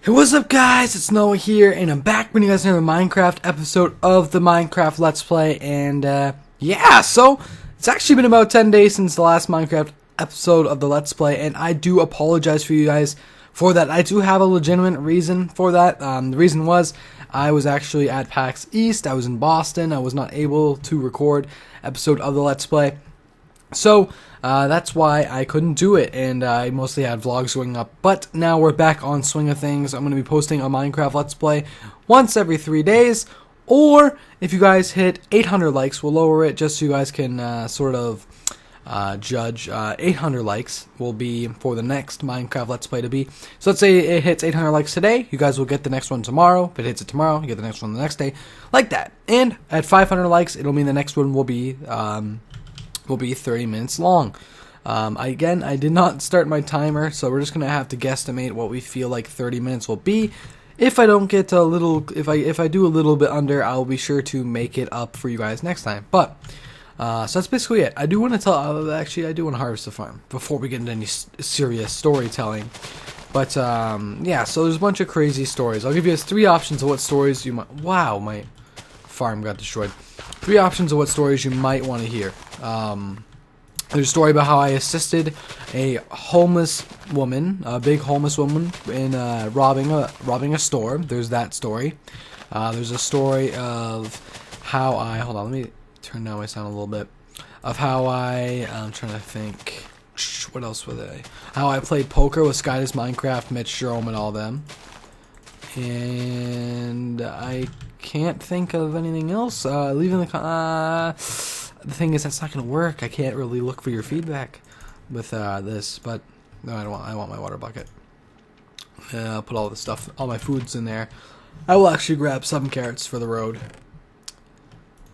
Hey, what's up guys, it's Noah here, and I'm back bringing you guys another Minecraft episode of the Minecraft Let's Play, and yeah, so it's actually been about 10 days since the last Minecraft episode of the Let's Play, and I do apologize for you guys for that. I do have a legitimate reason for that. The reason was, I was actually at PAX East, I was in Boston, I was not able to record episode of the Let's Play. So, that's why I couldn't do it, and I mostly had vlogs going up. But now we're back on swing of things. I'm going to be posting a Minecraft Let's Play once every 3 days, or if you guys hit 800 likes, we'll lower it just so you guys can sort of judge. 800 likes will be for the next Minecraft Let's Play to be. So let's say it hits 800 likes today, you guys will get the next one tomorrow. If it hits it tomorrow, you get the next one the next day, like that. And at 500 likes, it'll mean the next one will be 30 minutes long. Again, I did not start my timer, so we're just gonna have to guesstimate what we feel like 30 minutes will be. If I don't get a little, if I do a little bit under, I'll be sure to make it up for you guys next time. But so that's basically it. I do want to tell. Actually, I do want to harvest the farm before we get into any serious storytelling. But yeah, so there's a bunch of crazy stories. I'll give you 3 options of what stories you might. Wow, my farm got destroyed. 3 options of what stories you might want to hear. There's a story about how I assisted a homeless woman, a big homeless woman, in robbing a store. There's that story. There's a story of how I hold on. Let me turn down my sound a little bit. Of how I'm trying to think. What else were they? How I played poker with Skydus, Minecraft, Mitch, Jerome, and all them. And I can't think of anything else. Leave in the thing is, that's not gonna work. I can't really look for your feedback with this, but no, I want my water bucket. I'll put all the stuff, all my foods in there. I will actually grab some carrots for the road.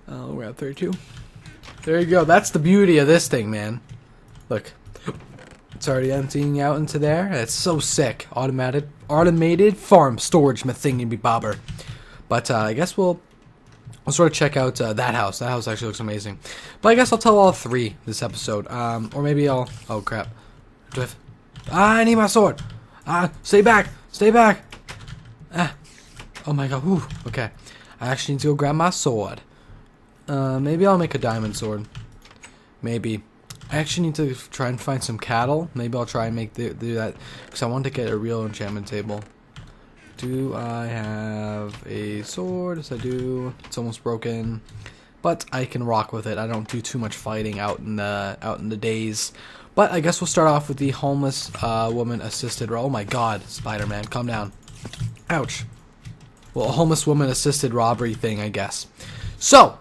I'll grab 32. There you go. That's the beauty of this thing, man. Look, it's already emptying out into there. It's so sick. Automated farm storage thingy bobber. But I guess we'll sort of check out that house. That house actually looks amazing. But I guess I'll tell all 3 this episode. Or maybe I'll... Oh, crap. I need my sword. Stay back. Stay back. Oh, my God. Ooh, okay. I actually need to go grab my sword. Maybe I'll make a diamond sword. Maybe. I actually need to try and find some cattle. Maybe I'll try and do that. Because I want to get a real enchantment table. Do I have a sword? Yes, I do. It's almost broken, but I can rock with it. I don't do too much fighting out in the days. But I guess we'll start off with the homeless woman assisted. Oh my God, Spider-Man, calm down. Ouch. Well, a homeless woman assisted robbery thing, I guess. So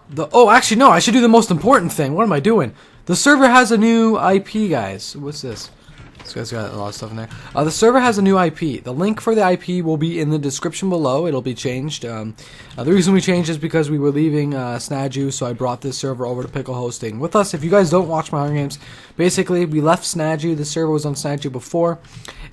actually no, I should do the most important thing. What am I doing? The server has a new IP, guys. What's this? This guy's got a lot of stuff in there. The server has a new IP. The link for the IP will be in the description below. It'll be changed. The reason we changed is because we were leaving Snaju, so I brought this server over to PickleHosting with us. If you guys don't watch my Hunger Games, basically we left Snaju. The server was on Snaju before,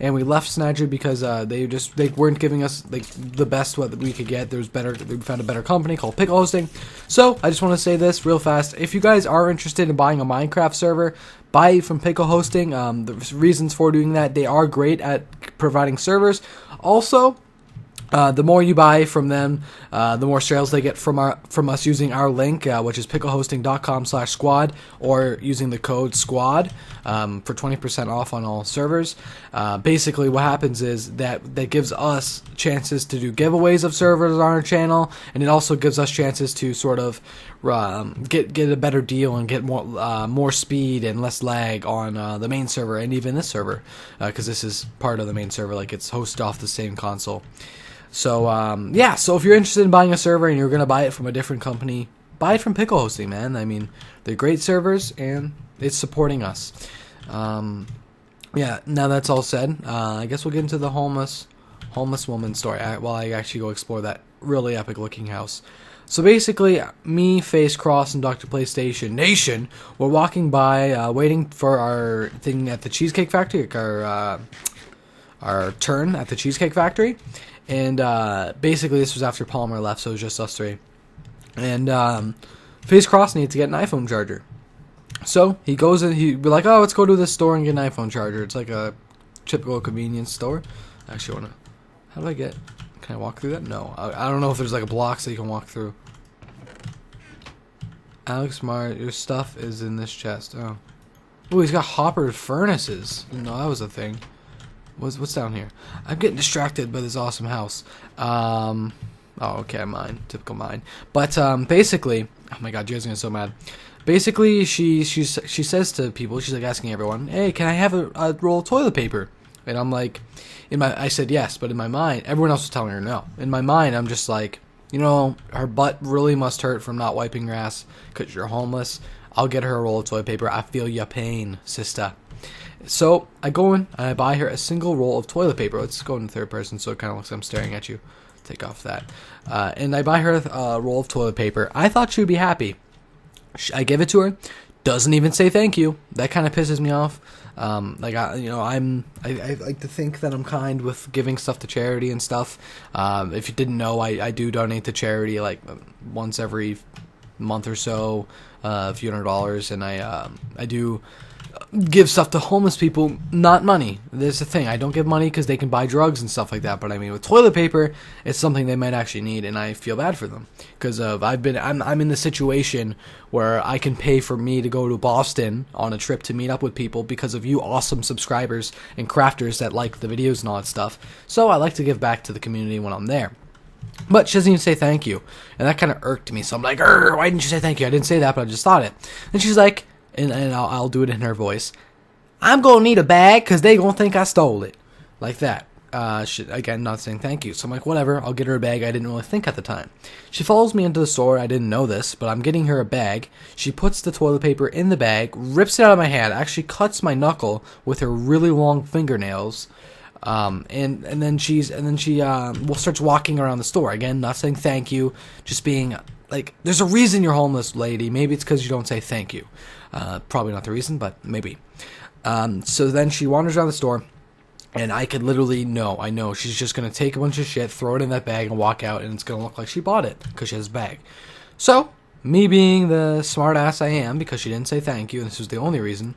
and we left Snaju because they weren't giving us like the best what we could get. We found a better company called PickleHosting. So I just want to say this real fast. If you guys are interested in buying a Minecraft server, buy it from PickleHosting. The reasons for doing that, they are great at providing servers. Also, the more you buy from them, the more sales they get from us using our link, which is picklehosting.com/squad, or using the code SQUAD for 20% off on all servers. Basically, what happens is that gives us chances to do giveaways of servers on our channel, and it also gives us chances to sort of get a better deal and get more speed and less lag on the main server and even this server, because this is part of the main server, like it's hosted off the same console. So yeah, so if you're interested in buying a server and you're gonna buy it from a different company, buy it from PickleHosting, man. I mean, they're great servers and it's supporting us. Yeah, now that's all said, I guess we'll get into the homeless woman story while I actually go explore that really epic looking house. So basically, me, Face Cross, and Dr. PlayStation Nation were walking by, waiting for our thing at the Cheesecake Factory, our turn at the Cheesecake Factory. And basically, this was after Palmer left, so it was just us 3. And Face Cross needs to get an iPhone charger. So he goes in, we're like, oh, let's go to this store and get an iPhone charger. It's like a typical convenience store. I actually want to How do I get... Can I walk through that? No. I don't know if there's like a block so you can walk through. Alex Mart, your stuff is in this chest. Oh. Oh, he's got hopper furnaces. Didn't know that was a thing. What's down here? I'm getting distracted by this awesome house. Oh, okay, mine. Typical mine. But, basically... Oh my god, you guys are getting so mad. Basically, she says to people, she's like asking everyone, hey, can I have a roll of toilet paper? And I'm like, I said yes, but in my mind, everyone else was telling her no. In my mind, I'm just like, you know, her butt really must hurt from not wiping your ass because you're homeless. I'll get her a roll of toilet paper. I feel your pain, sister. So I go in and I buy her a single roll of toilet paper. Let's go in third person so it kind of looks like I'm staring at you. Take off that. And I buy her a roll of toilet paper. I thought she would be happy. I give it to her. Doesn't even say thank you. That kind of pisses me off. I like to think that I'm kind with giving stuff to charity and stuff. If you didn't know, I do donate to charity like once every month or so, a few $100s, and I do give stuff to homeless people, not money. There's the thing, I don't give money because they can buy drugs and stuff like that, but I mean with toilet paper, it's something they might actually need, and I feel bad for them because I'm in the situation where I can pay for me to go to Boston on a trip to meet up with people because of you awesome subscribers and crafters that like the videos and all that stuff. So I like to give back to the community when I'm there. But she doesn't even say thank you, and that kind of irked me. So I'm like, why didn't you say thank you? I didn't say that, but I just thought it. And she's like, and I'll do it in her voice, I'm gonna need a bag because they gonna think I stole it. Like that. Again, not saying thank you. So I'm like, whatever, I'll get her a bag. I didn't really think at the time. She follows me into the store. I didn't know this, but I'm getting her a bag. She puts the toilet paper in the bag, rips it out of my hand, actually cuts my knuckle with her really long fingernails. And then she starts walking around the store. Again, not saying thank you, just being like, there's a reason you're homeless, lady. Maybe it's because you don't say thank you. Probably not the reason, but maybe. So then she wanders around the store, and I could literally I know she's just going to take a bunch of shit, throw it in that bag, and walk out, and it's going to look like she bought it because she has a bag. So, me being the smart ass I am, because she didn't say thank you, and this was the only reason,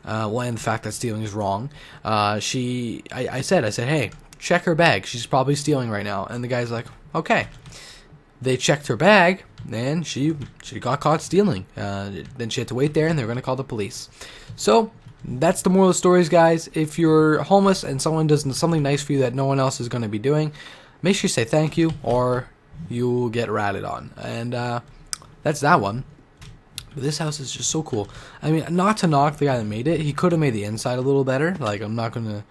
and the fact that stealing is wrong, I said, hey, check her bag. She's probably stealing right now. And the guy's like, okay. They checked her bag, and she got caught stealing. Then she had to wait there, and they were going to call the police. So, that's the moral of the stories, guys. If you're homeless and someone does something nice for you that no one else is going to be doing, make sure you say thank you, or you'll get ratted on. And that's that one. But this house is just so cool. I mean, not to knock the guy that made it. He could have made the inside a little better. Like, I'm not going to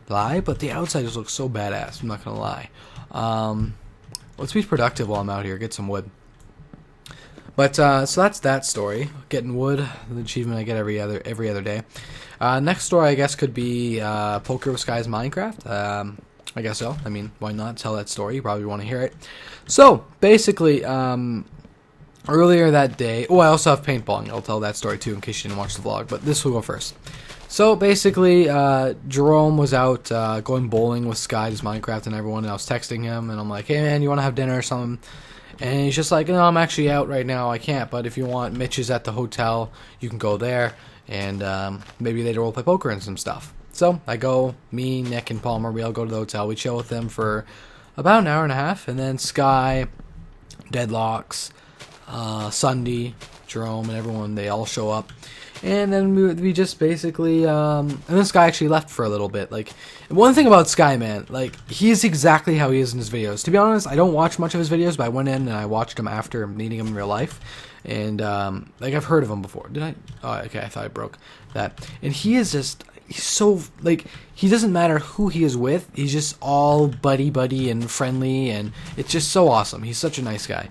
lie. But the outside just looks so badass. I'm not going to lie. Let's be productive while I'm out here. Get some wood. But, so that's that story. Getting wood. The achievement I get every other day. Next story, I guess, could be Poker with Skies Minecraft. I guess so. I mean, why not tell that story? You probably want to hear it. So, basically, earlier that day... Oh, I also have paintballing. I'll tell that story, too, in case you didn't watch the vlog. But this will go first. So, basically, Jerome was out going bowling with Skies Minecraft and everyone, and I was texting him, and I'm like, hey, man, you want to have dinner or something? And he's just like, no, I'm actually out right now. I can't, but if you want, Mitch is at the hotel. You can go there, and maybe later we'll play poker and some stuff. So, I go, me, Nick, and Palmer, we all go to the hotel. We chill with them for about an hour and a half, and then Sky, Deadlocks, Sunday, Jerome, and everyone, they all show up. And then we just basically, and this guy actually left for a little bit. Like, one thing about Sky, man, like, he's exactly how he is in his videos. To be honest, I don't watch much of his videos, but I went in and I watched him after meeting him in real life. And, like, I've heard of him before. Did I? Oh, okay, I thought I broke that. And he is just, he's so, like, he doesn't matter who he is with. He's just all buddy and friendly, and it's just so awesome. He's such a nice guy.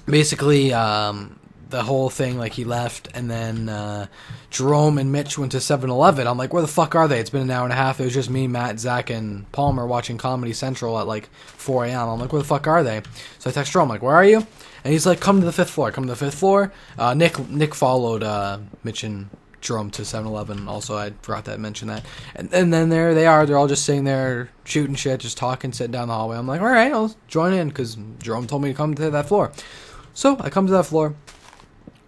Basically, the whole thing, like, he left, and then Jerome and Mitch went to 7-Eleven. I'm like, where the fuck are they? It's been an hour and a half. It was just me, Matt, Zach, and Palmer watching Comedy Central at like 4 a.m. I'm like, where the fuck are they? So I text Jerome, like, where are you? And he's like, come to the 5th floor. Come to the 5th floor. Nick followed Mitch and Jerome to 7-Eleven. Also, I forgot to mention that. And then there they are. They're all just sitting there shooting shit, just talking, sitting down the hallway. I'm like, all right, I'll join in, because Jerome told me to come to that floor. So I come to that floor.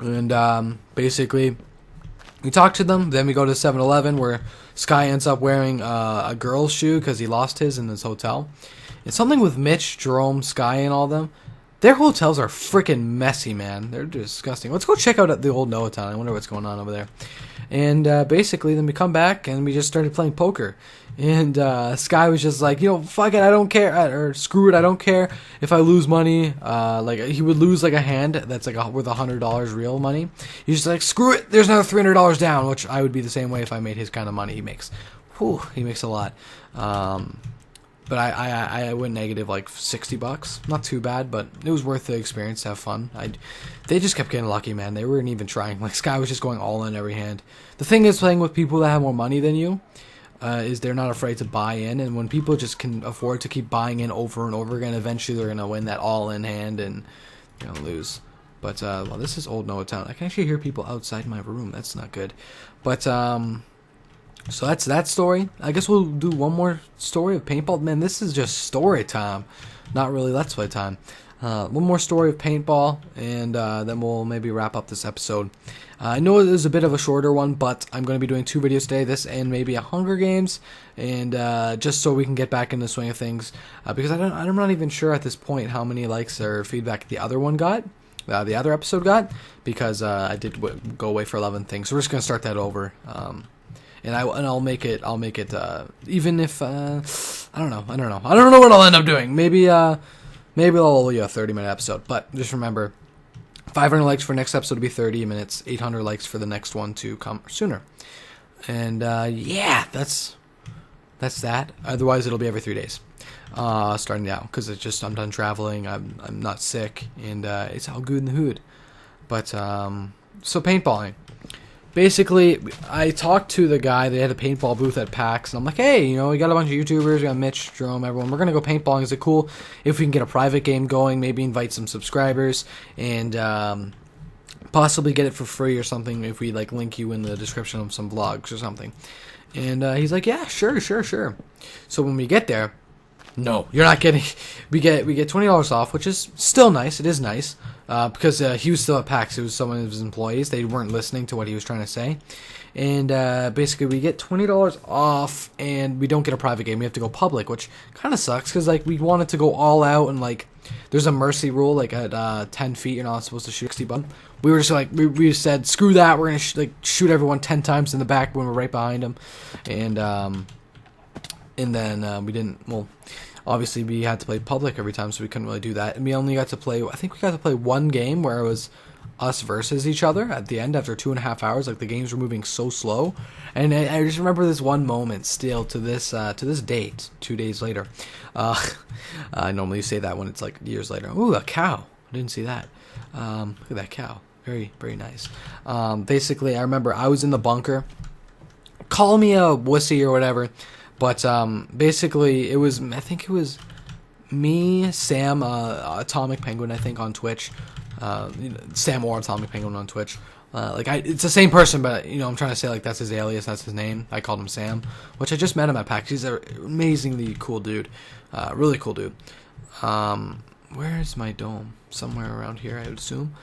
And basically, We talk to them, then we go to 7-Eleven where Sky ends up wearing a girl's shoe because he lost his in his hotel. It's something with Mitch, Jerome, Sky, and all them. Their hotels are freaking messy, man. They're disgusting. Let's go check out the old Noah Town. I wonder what's going on over there. And basically, then we come back and we just started playing poker. And Sky was just like, fuck it, I don't care, or screw it, I don't care if I lose money. Like he would lose like a hand that's like worth $100 real money. He's just like, screw it, there's another $300 down, which I would be the same way if I made his kind of money he makes. Whew, he makes a lot. But I went negative like $60. Not too bad, but it was worth the experience to have fun. They just kept getting lucky, man. They weren't even trying. Like Sky was just going all in every hand. The thing is, playing with people that have more money than you, is they're not afraid to buy in, and when people just can afford to keep buying in over and over again, eventually they're gonna win that all-in hand and lose. But well, this is old Noah Town. I can actually hear people outside my room. That's not good. But so that's that story. I guess we'll do one more story of paintball. Man, this is just story time, not really let's play time. One more story of paintball, and then we'll maybe wrap up this episode. I know it is a bit of a shorter one, but I'm going to be doing 2 videos today, this and maybe a Hunger Games, and just so we can get back in the swing of things, because I'm not even sure at this point how many likes or feedback the other one got, the other episode got, because I did go away for 11 things, so we're just going to start that over. And I'll make it even if I don't know what I'll end up doing. Maybe I'll do a 30-minute episode, but just remember, 500 likes for next episode to be 30 minutes, 800 likes for the next one to come sooner. And yeah, that's that. Otherwise, it'll be every 3 days, starting now, because it's just I'm done traveling. I'm not sick, and it's all good in the hood. But so paintballing. Basically, I talked to the guy. They had a paintball booth at PAX, and I'm like, hey, we got a bunch of YouTubers, we got Mitch, Jerome, everyone. We're going to go paintballing. Is it cool if we can get a private game going, maybe invite some subscribers, and possibly get it for free or something if we, link you in the description of some vlogs or something. And he's like, yeah, sure. So when we get there, no, you're not getting. We get $20 off, which is still nice. It is nice because he was still at PAX. It was some of his employees. They weren't listening to what he was trying to say, and basically we get $20 off, and we don't get a private game. We have to go public, which kind of sucks because we wanted to go all out, and there's a mercy rule at 10 feet you're not supposed to shoot 60 button. We were just we said screw that. We're gonna shoot everyone 10 times in the back when we're right behind them, and then we didn't. Well, obviously we had to play public every time, so we couldn't really do that. And we only got to play. I think we got to play one game where it was us versus each other at the end after 2.5 hours. The games were moving so slow, and I just remember this one moment still to this date, 2 days later. I normally say that when it's years later. Ooh, a cow! I didn't see that. Look at that cow. Very, very nice. Basically, I remember I was in the bunker. Call me a wussy or whatever. But basically, I think it was me, Sam, Atomic Penguin, I think, on Twitch. Sam or Atomic Penguin on Twitch. It's the same person, but, I'm trying to say, that's his alias, that's his name. I called him Sam, which I just met him at PAX. He's an amazingly cool dude. Really cool dude. Where is my dome? Somewhere around here, I would assume.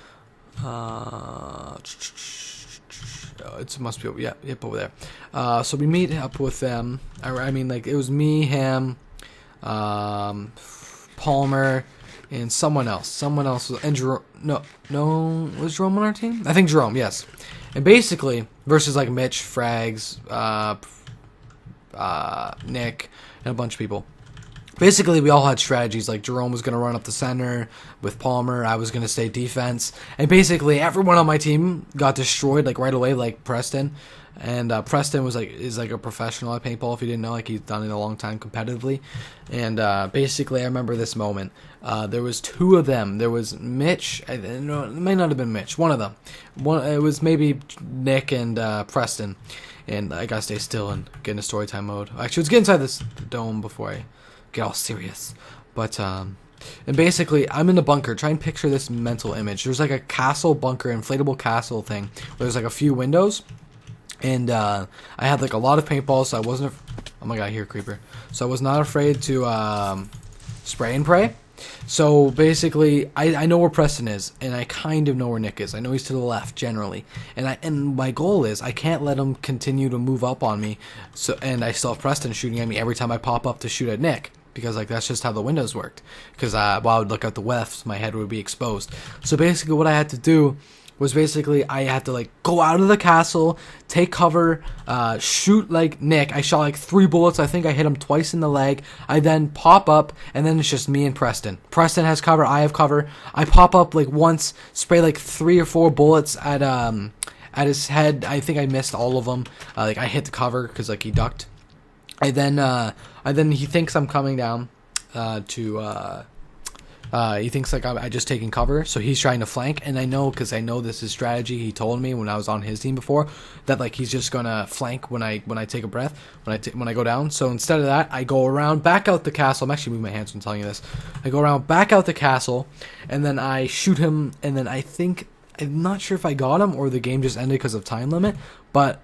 It must be over, yep, over there. So we meet up with them. It was me, him, Palmer, and someone else. And Jerome. No, was Jerome on our team? I think Jerome, yes. And basically, versus Mitch, Frags, Nick, and a bunch of people. Basically, we all had strategies. Jerome was going to run up the center with Palmer. I was going to stay defense. And basically, everyone on my team got destroyed right away, like Preston. And Preston is a professional at paintball. If you didn't know, he's done it a long time competitively. And basically, I remember this moment. There was 2 of them. There was Mitch. No, it may not have been Mitch. One of them. It was maybe Nick and Preston. And I got to stay still and get into story time mode. Actually, let's get inside this dome before I get all serious. But and basically I'm in the bunker. Try and picture this mental image. There's a castle bunker, inflatable castle thing where there's a few windows, and I had a lot of paintballs, so I wasn't oh my god, here creeper. So I was not afraid to spray and pray. So basically, I know where Preston is, and I kind of know where Nick is. I know he's to the left generally, and my goal is I can't let him continue to move up on me. So and I still have Preston shooting at me every time I pop up to shoot at Nick, because like that's just how the windows worked. Because while I would look out the left, my head would be exposed. So basically, what I had to do was basically I had to like go out of the castle, take cover, shoot like Nick. I shot like 3 bullets. I think I hit him twice in the leg. I then pop up, and then it's just me and Preston. Preston has cover. I have cover. I pop up like once, spray like 3 or 4 bullets at his head. I think I missed all of them. Like I hit the cover because like he ducked. And then he thinks I'm coming down he thinks like I just taking cover, so he's trying to flank, and I know because I know this is strategy. He told me when I was on his team before that like he's just gonna flank when I take a breath when I go down. So instead of that, I go around back out the castle. I'm actually moving my hands when telling you this. I go around back out the castle, and then I shoot him, and then I'm not sure if I got him or the game just ended because of time limit, but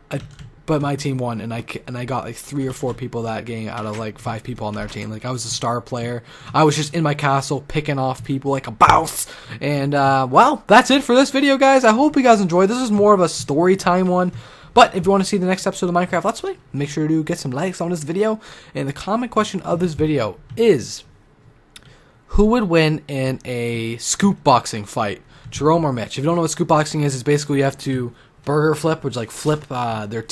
my team won, and I got like 3 or 4 people that game out of like 5 people on their team. Like I was a star player. I was just in my castle picking off people like a boss. And well, that's it for this video, guys. I hope you guys enjoyed. This is more of a story time one. But if you want to see the next episode of Minecraft Let's Play, make sure to get some likes on this video. And the comment question of this video is, who would win in a scoop boxing fight, Jerome or Mitch? If you don't know what scoop boxing is, it's basically you have to burger flip, which like flip their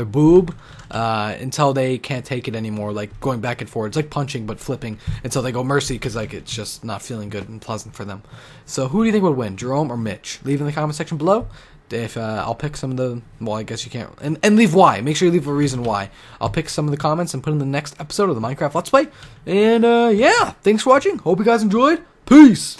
boob until they can't take it anymore, like going back and forth. It's like punching but flipping until they go mercy because like it's just not feeling good and pleasant for them. So who do you think would win, Jerome or Mitch? Leave in the comment section below. If I'll pick some of the, well, I guess you can't, and leave why. Make sure you leave a reason why. I'll pick some of the comments and put in the next episode of the Minecraft Let's Play. And yeah, thanks for watching. Hope you guys enjoyed. Peace.